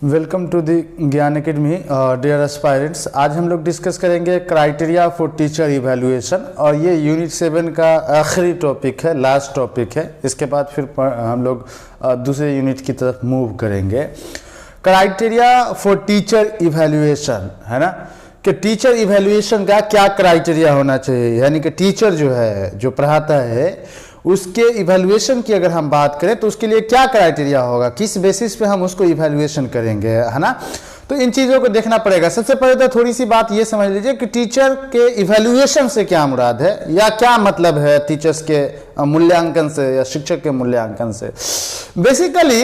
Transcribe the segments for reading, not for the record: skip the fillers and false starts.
Welcome to the ज्ञान academy dear aspirants. आज हम लोग डिस्कस करेंगे क्राइटेरिया फॉर टीचर इवैल्यूएशन और ये यूनिट 7 का आखिरी टॉपिक है, लास्ट टॉपिक है। इसके बाद फिर हम लोग दूसरे यूनिट की तरफ मूव करेंगे। क्राइटेरिया फॉर टीचर इवैल्यूएशन है ना, कि टीचर इवैल्यूएशन का क्या क्राइटेरिया होना चाहिए, यानी कि टीचर जो है जो पढ़ाता है उसके इवैल्यूएशन की अगर हम बात करें तो उसके लिए क्या क्राइटेरिया होगा, किस बेसिस पे हम उसको इवैल्यूएशन करेंगे, है ना। तो इन चीज़ों को देखना पड़ेगा। सबसे पहले तो थोड़ी सी बात ये समझ लीजिए कि टीचर के इवैल्यूएशन से क्या मुराद है या क्या मतलब है टीचर्स के मूल्यांकन से या शिक्षक के मूल्यांकन से। बेसिकली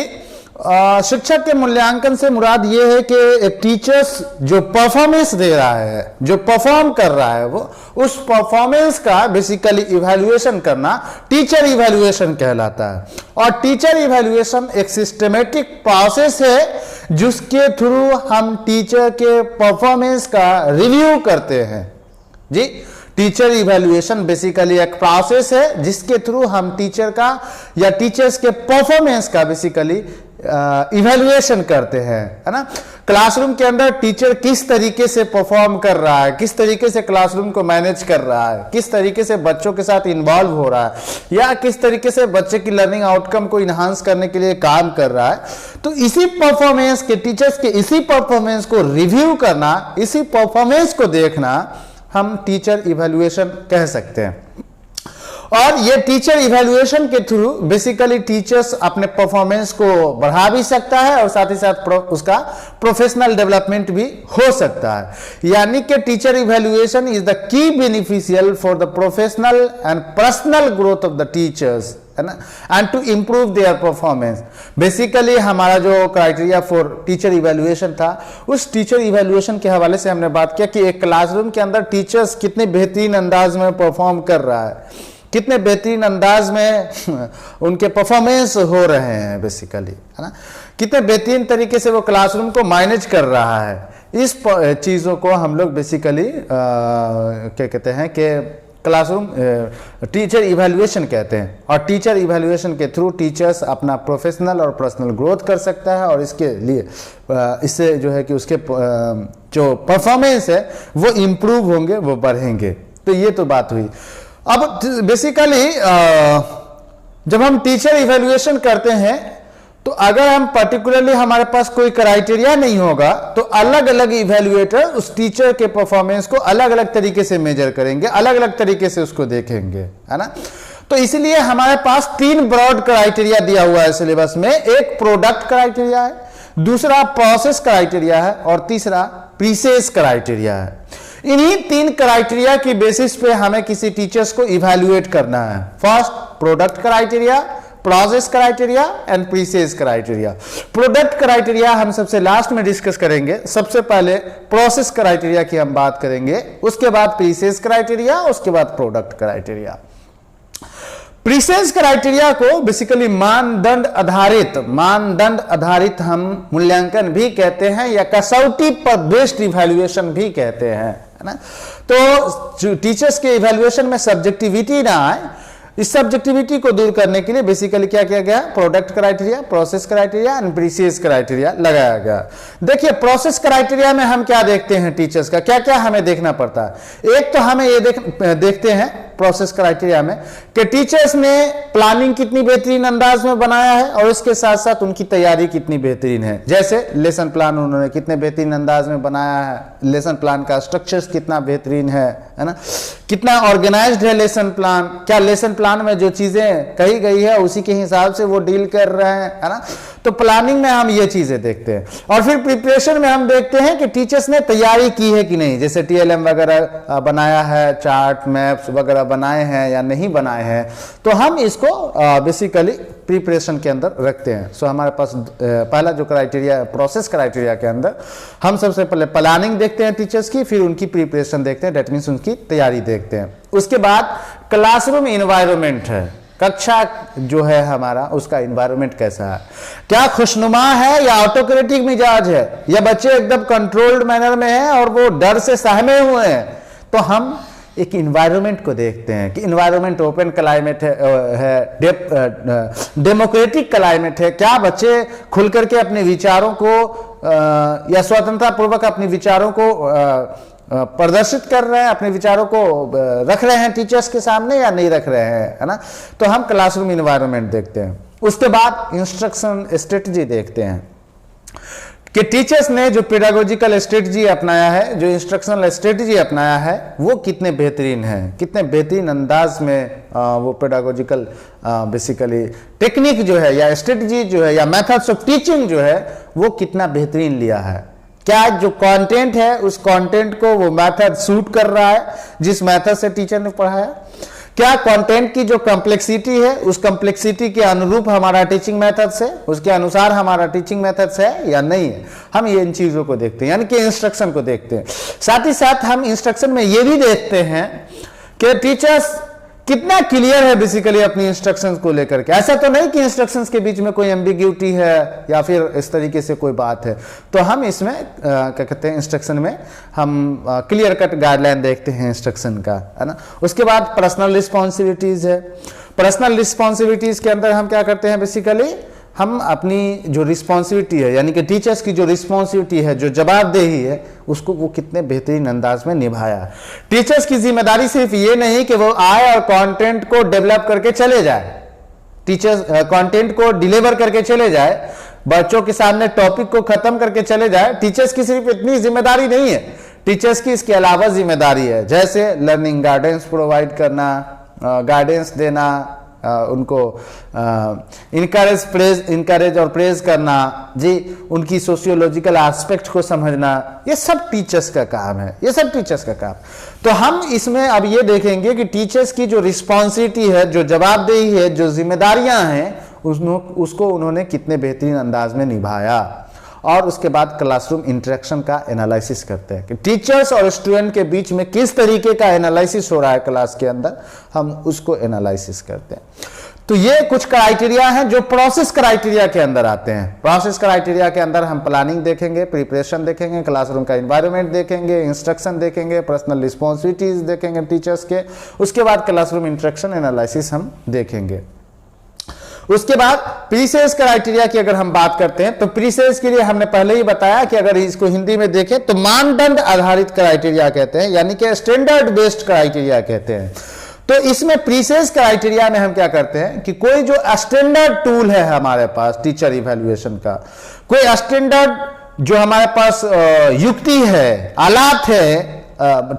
शिक्षक के मूल्यांकन से मुराद ये है कि एक टीचर्स जो परफॉर्मेंस दे रहा है, जो परफॉर्म कर रहा है, वो उस परफॉर्मेंस का बेसिकली इवैल्यूएशन करना टीचर इवैल्यूएशन कहलाता है। और टीचर इवैल्यूएशन एक सिस्टमेटिक प्रोसेस है जिसके थ्रू हम टीचर के परफॉर्मेंस का रिव्यू करते हैं। जी, टीचर इवैल्यूएशन बेसिकली एक प्रोसेस है जिसके थ्रू हम टीचर का या टीचर्स के परफॉर्मेंस का बेसिकली इवैल्यूएशन करते हैं, है ना। क्लासरूम के अंदर टीचर किस तरीके से परफॉर्म कर रहा है, किस तरीके से क्लासरूम को मैनेज कर रहा है, किस तरीके से बच्चों के साथ इन्वॉल्व हो रहा है या किस तरीके से बच्चे की लर्निंग आउटकम को इन्हांस करने के लिए काम कर रहा है। तो इसी परफॉर्मेंस के टीचर्स के इसी परफॉर्मेंस को रिव्यू करना, इसी परफॉर्मेंस को देखना हम टीचर इवैल्यूएशन कह सकते हैं। और ये टीचर इवैल्यूएशन के थ्रू बेसिकली टीचर्स अपने परफॉर्मेंस को बढ़ा भी सकता है और साथ ही साथ उसका प्रोफेशनल डेवलपमेंट भी हो सकता है। यानी कि teacher evaluation is the key beneficial for the professional and personal growth of the teachers, है ना, and to improve their performance. Basically हमारा जो क्राइटेरिया फॉर टीचर इवैल्यूएशन था, उस टीचर इवैल्यूएशन के हवाले से हमने बात किया कि एक क्लासरूम के अंदर टीचर्स कितने बेहतरीन अंदाज में परफॉर्म कर रहा है, कितने बेहतरीन अंदाज में उनके परफॉर्मेंस हो रहे हैं बेसिकली, है ना, कितने बेहतरीन तरीके से वो क्लासरूम को मैनेज कर रहा है। इस चीज़ों को हम लोग बेसिकली क्या कहते हैं कि क्लासरूम टीचर इवैल्यूएशन कहते हैं। और टीचर इवैल्यूएशन के थ्रू टीचर्स अपना प्रोफेशनल और पर्सनल ग्रोथ कर सकता है और इसके लिए इससे जो है कि उसके जो परफॉर्मेंस है वो इम्प्रूव होंगे, वो बढ़ेंगे। तो ये तो बात हुई। अब बेसिकली जब हम टीचर इवैल्यूएशन करते हैं तो अगर हम पर्टिकुलरली हमारे पास कोई क्राइटेरिया नहीं होगा तो अलग अलग इवैल्यूएटर उस टीचर के परफॉर्मेंस को अलग अलग तरीके से मेजर करेंगे, अलग अलग तरीके से उसको देखेंगे, है ना। तो इसलिए हमारे पास 3 ब्रॉड क्राइटेरिया दिया हुआ है सिलेबस में। एक प्रोडक्ट क्राइटेरिया है, दूसरा प्रोसेस क्राइटेरिया है और तीसरा प्रीसेस क्राइटेरिया है। इन्हीं 3 क्राइटेरिया की बेसिस पे हमें किसी टीचर्स को इवैल्यूएट करना है। First product criteria, process criteria and presage criteria. Product criteria हम सबसे लास्ट में डिस्कस करेंगे। सबसे पहले प्रोसेस क्राइटेरिया की हम बात करेंगे, उसके बाद प्रीसेस क्राइटेरिया, उसके बाद प्रोडक्ट क्राइटेरिया। प्रीसेस क्राइटेरिया को बेसिकली मानदंड आधारित हम मूल्यांकन भी कहते हैं या कसौटी पर बेस्ड इवैल्यूएशन भी कहते हैं, है ना। तो टीचर्स के इवैल्यूएशन में सब्जेक्टिविटी ना आए, इस सब्जेक्टिविटी को दूर करने के लिए बेसिकली क्या किया गया, product criteria, process criteria and presage criteria लगाया गया। देखिए प्रोसेस क्राइटेरिया में हम क्या देखते हैं, टीचर्स का क्या क्या हमें देखना पड़ता है। एक तो हमें ये देखते हैं प्रोसेस क्राइटेरिया में कि टीचर्स ने प्लानिंग कितनी बेहतरीन अंदाज में बनाया है और उसके साथ साथ उनकी तैयारी कितनी बेहतरीन है। जैसे लेसन प्लान उन्होंने कितने बेहतरीन अंदाज में बनाया है, लेसन प्लान का स्ट्रक्चर्स कितना बेहतरीन है ना, कितना ऑर्गेनाइज्ड है लेसन प्लान, क्या लेसन प्लान में जो चीजें कही गई है उसी के हिसाब से वो डील कर रहे हैं, है ना। तो प्लानिंग में हम ये चीजें देखते हैं। और फिर प्रिपरेशन में हम देखते हैं कि टीचर्स ने तैयारी की है कि नहीं, जैसे TLM वगैरह बनाया है, चार्ट मैप्स वगैरह बनाए हैं या नहीं बनाए हैं, तो हम इसको बेसिकली प्रिपरेशन के अंदर रखते हैं। सो हमारे पास पहला जो क्राइटेरिया प्रोसेस क्राइटेरिया के अंदर हम सबसे पहले प्लानिंग देखते हैं टीचर्स की, फिर उनकी प्रिपरेशन देखते हैं, डेट मीन्स उनकी तैयारी देखते हैं। उसके बाद क्लासरूम इन्वायरमेंट है, कक्षा जो है हमारा उसका इन्वायरमेंट कैसा है, क्या खुशनुमा है या ऑटोक्रेटिक मिजाज है या बच्चे एकदम कंट्रोल्ड मैनर में हैं और वो डर से सहमे हुए हैं। तो हम एक इन्वायरमेंट को देखते हैं कि इन्वायरमेंट ओपन क्लाइमेट है, डेमोक्रेटिक क्लाइमेट है, क्या बच्चे खुल करके अपने विचारों को या स्वतंत्रता पूर्वक अपने विचारों को प्रदर्शित कर रहे हैं, अपने विचारों को रख रहे हैं टीचर्स के सामने या नहीं रख रहे हैं, है ना। तो हम क्लासरूम इन्वायरमेंट देखते हैं। उसके बाद इंस्ट्रक्शन स्ट्रेटजी देखते हैं कि टीचर्स ने जो पेडागोजिकल स्ट्रेटजी अपनाया है, जो इंस्ट्रक्शनल स्ट्रेटजी अपनाया है, वो कितने बेहतरीन है, कितने बेहतरीन अंदाज में वो पेडागोजिकल बेसिकली टेक्निक जो है या स्ट्रेटजी जो है या मेथड्स ऑफ टीचिंग जो है वो कितना बेहतरीन लिया है। क्या जो कंटेंट है उस कंटेंट को वो मेथड सूट कर रहा है जिस मेथड से टीचर ने पढ़ाया। क्या कंटेंट की जो कॉम्प्लेक्सिटी है उस कॉम्प्लेक्सिटी के अनुरूप हमारा टीचिंग मेथड्स है, उसके अनुसार हमारा टीचिंग मेथड्स है या नहीं है। हम ये इन चीजों को देखते हैं, यानी कि इंस्ट्रक्शन को देखते हैं। साथ ही साथ हम इंस्ट्रक्शन में ये भी देखते हैं कि टीचर्स कितना क्लियर है बेसिकली अपनी इंस्ट्रक्शंस को लेकर के। ऐसा तो नहीं कि इंस्ट्रक्शंस के बीच में कोई एम्बिग्यूटी है या फिर इस तरीके से कोई बात है। तो हम इसमें क्या कहते हैं, इंस्ट्रक्शन में हम क्लियर कट गाइडलाइन देखते हैं इंस्ट्रक्शन का, है ना। उसके बाद पर्सनल रिस्पॉन्सिबिलिटीज है। पर्सनल रिस्पॉन्सिबिलिटीज के अंदर हम क्या करते हैं, बेसिकली हम अपनी जो रिस्पॉन्सिबिलिटी है, यानी कि टीचर्स की जो रिस्पॉन्सिबिलिटी है, जो जवाबदेही है, उसको वो कितने बेहतरीन अंदाज में निभाया। टीचर्स की जिम्मेदारी सिर्फ ये नहीं कि वो आए और कंटेंट को डेवलप करके चले जाए, टीचर्स कंटेंट को डिलीवर करके चले जाए, बच्चों के सामने टॉपिक को खत्म करके चले जाए। टीचर्स की सिर्फ इतनी जिम्मेदारी नहीं है, टीचर्स की इसके अलावा जिम्मेदारी है, जैसे लर्निंग गाइडेंस प्रोवाइड करना, गाइडेंस देना, उनको इनकरेज और प्रेज करना जी, उनकी सोशियोलॉजिकल एस्पेक्ट को समझना, ये सब टीचर्स का काम है, ये सब टीचर्स का काम। तो हम इसमें अब ये देखेंगे कि टीचर्स की जो रिस्पॉन्सिबिलिटी है, जो जवाबदेही है, जो जिम्मेदारियां हैं, उसको उन्होंने कितने बेहतरीन अंदाज में निभाया। और उसके बाद क्लासरूम इंटरेक्शन का एनालिसिस करते हैं कि टीचर्स और स्टूडेंट के बीच में किस तरीके का एनालिसिस हो रहा है क्लास के अंदर, हम उसको एनालिसिस करते हैं। तो ये कुछ क्राइटेरिया हैं जो प्रोसेस क्राइटेरिया के अंदर आते हैं। प्रोसेस क्राइटेरिया के अंदर हम प्लानिंग देखेंगे, प्रिपरेशन देखेंगे, क्लासरूम का एनवायरनमेंट देखेंगे, इंस्ट्रक्शन देखेंगे, पर्सनल रिस्पॉन्सिबिलिटीज देखेंगे टीचर्स के। उसके बाद क्लासरूम इंटरेक्शन एनालिसिस हम देखेंगे। उसके बाद प्रीसेस क्राइटेरिया की अगर हम बात करते हैं तो प्रीसेस के लिए हमने पहले ही बताया कि अगर इसको हिंदी में देखें तो मानदंड आधारित क्राइटेरिया कहते हैं, यानी कि स्टैंडर्ड बेस्ड क्राइटेरिया कहते हैं। तो इसमें प्रीसेस क्राइटेरिया में हम क्या करते हैं कि कोई जो स्टैंडर्ड टूल है हमारे पास टीचर इवैल्यूएशन का, कोई स्टैंडर्ड जो हमारे पास युक्ति है, आलात है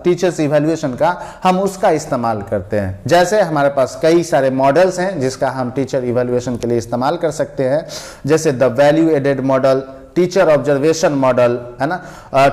टीचर्स इवैल्यूएशन का, हम उसका इस्तेमाल करते हैं। जैसे हमारे पास कई सारे मॉडल्स हैं जिसका हम टीचर इवैल्यूएशन के लिए इस्तेमाल कर सकते हैं, जैसे the value added model, teacher observation model, है ना।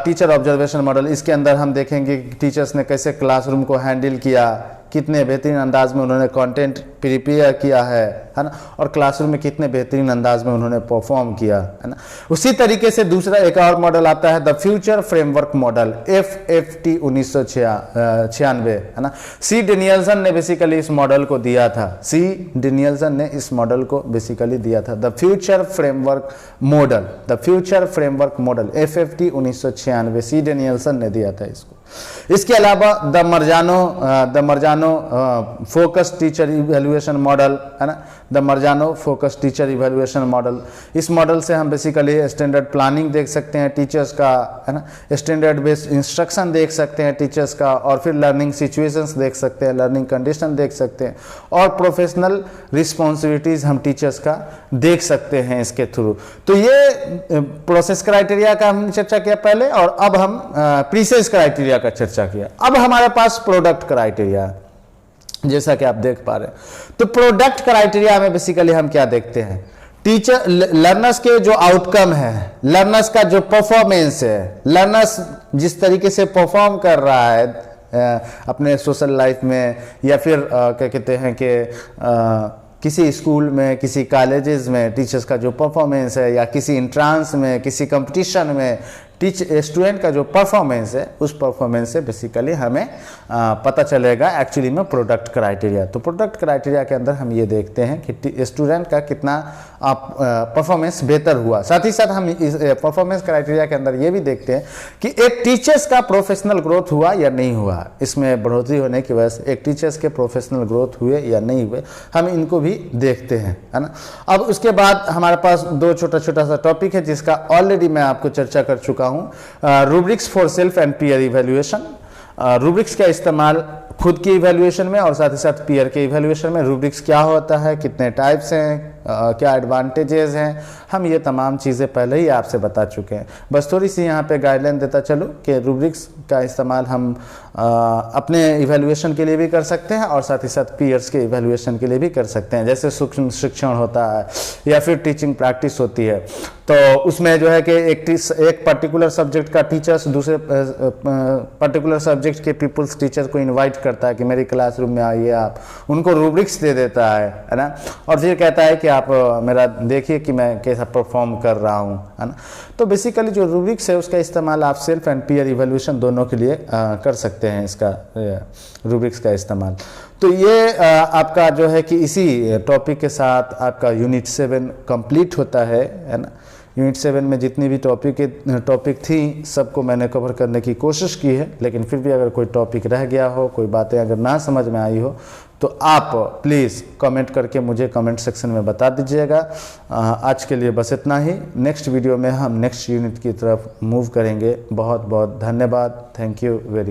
टीचर ऑब्जर्वेशन मॉडल, इसके अंदर हम देखेंगे कि टीचर्स ने कैसे क्लासरूम को हैंडल किया, कितने बेहतरीन अंदाज में उन्होंने कंटेंट प्रिपेयर किया है ना, और क्लासरूम में कितने बेहतरीन अंदाज में उन्होंने परफॉर्म किया, है ना। उसी तरीके से दूसरा एक और मॉडल आता है the future framework model, FFT 1996, है ना। सी डेनियल्सन ने बेसिकली इस मॉडल को दिया था, सी डेनियल्सन ने इस मॉडल को बेसिकली दिया था, the future framework model, the future framework model FFT 1996, C Danielson ने दिया था इसको। इसके अलावा the Marzano focus teacher evaluation model, है ना, the Marzano focus teacher evaluation model. इस मॉडल से हम बेसिकली स्टैंडर्ड प्लानिंग देख सकते हैं टीचर्स का, है ना, स्टैंडर्ड बेस्ड इंस्ट्रक्शन देख सकते हैं टीचर्स का, और फिर लर्निंग सिचुएशंस देख सकते हैं, लर्निंग कंडीशन देख सकते हैं, और प्रोफेशनल रिस्पॉन्सिबिलिटीज हम टीचर्स का देख सकते हैं इसके थ्रू। तो ये प्रोसेस क्राइटेरिया का हमने चर्चा किया पहले, और अब हम प्रीसेस क्राइटेरिया का चर्चा किया। अब हमारे पास प्रोडक्ट क्राइटेरिया, जैसा कि आप देख पा रहे हैं। तो प्रोडक्ट क्राइटेरिया में बेसिकली हम क्या देखते हैं, टीचर लर्नर्स के जो आउटकम है, लर्नर्स का जो परफॉर्मेंस है, लर्नर्स जिस तरीके से परफॉर्म कर रहा है अपने सोशल लाइफ में, या फिर क्या कहते हैं कि किसी स्कूल में, किसी कॉलेजेस में टीचर्स का जो परफॉर्मेंस है, या किसी इंट्रांस में, किसी कंपटीशन में स्टूडेंट का जो परफॉर्मेंस है उस परफॉर्मेंस से बेसिकली हमें पता चलेगा एक्चुअली में प्रोडक्ट क्राइटेरिया। तो प्रोडक्ट क्राइटेरिया के अंदर हम ये देखते हैं कि स्टूडेंट का कितना परफॉर्मेंस बेहतर हुआ। साथ ही साथ हम इस परफॉर्मेंस क्राइटेरिया के अंदर ये भी देखते हैं कि एक टीचर्स का प्रोफेशनल ग्रोथ हुआ या नहीं हुआ, इसमें बढ़ोतरी होने की वजह से एक टीचर्स के प्रोफेशनल ग्रोथ हुए या नहीं हुए, हम इनको भी देखते हैं, है ना। अब उसके बाद हमारे पास दो छोटा छोटा सा टॉपिक है जिसका ऑलरेडी मैं आपको चर्चा कर चुका हूँ, rubrics for self and peer evaluation. Rubrics का इस्तेमाल खुद की इवैल्यूएशन में और साथ ही साथ पीयर के इवैल्यूएशन में। रूब्रिक्स क्या होता है, कितने टाइप्स हैं, क्या एडवांटेजेस हैं, हम ये तमाम चीज़ें पहले ही आपसे बता चुके हैं। बस थोड़ी सी यहाँ पे गाइडलाइन देता चलूँ कि रूब्रिक्स का इस्तेमाल हम अपने इवैल्यूएशन के लिए भी कर सकते हैं और साथ ही साथ पीयर्स के इवैल्यूएशन के लिए भी कर सकते हैं। जैसे सूक्ष्म शिक्षण होता है या फिर टीचिंग प्रैक्टिस होती है, तो उसमें जो है कि एक पर्टिकुलर सब्जेक्ट का टीचर्स दूसरे पर्टिकुलर सब्जेक्ट के पीपल्स टीचर को इन्वाइट करता है कि मेरी क्लासरूम में आइए, आप उनको रूब्रिक्स दे देता है ना, और फिर कहता है कि आप मेरा देखिए कि मैं कैसा परफॉर्म कर रहा हूँ, है ना। तो बेसिकली जो रूब्रिक्स है उसका इस्तेमाल आप सेल्फ एंड पीयर इवैल्यूएशन दोनों के लिए कर सकते हैं, इसका रूब्रिक्स का इस्तेमाल। तो ये आपका जो है कि इसी टॉपिक के साथ आपका यूनिट 7 कंप्लीट होता है ना। यूनिट 7 में जितनी भी टॉपिक थी सबको मैंने कवर करने की कोशिश की है, लेकिन फिर भी अगर कोई टॉपिक रह गया हो, कोई बातें अगर ना समझ में आई हो, तो आप प्लीज़ कमेंट करके मुझे कमेंट सेक्शन में बता दीजिएगा। आज के लिए बस इतना ही। नेक्स्ट वीडियो में हम नेक्स्ट यूनिट की तरफ मूव करेंगे। बहुत बहुत धन्यवाद। Thank you very much.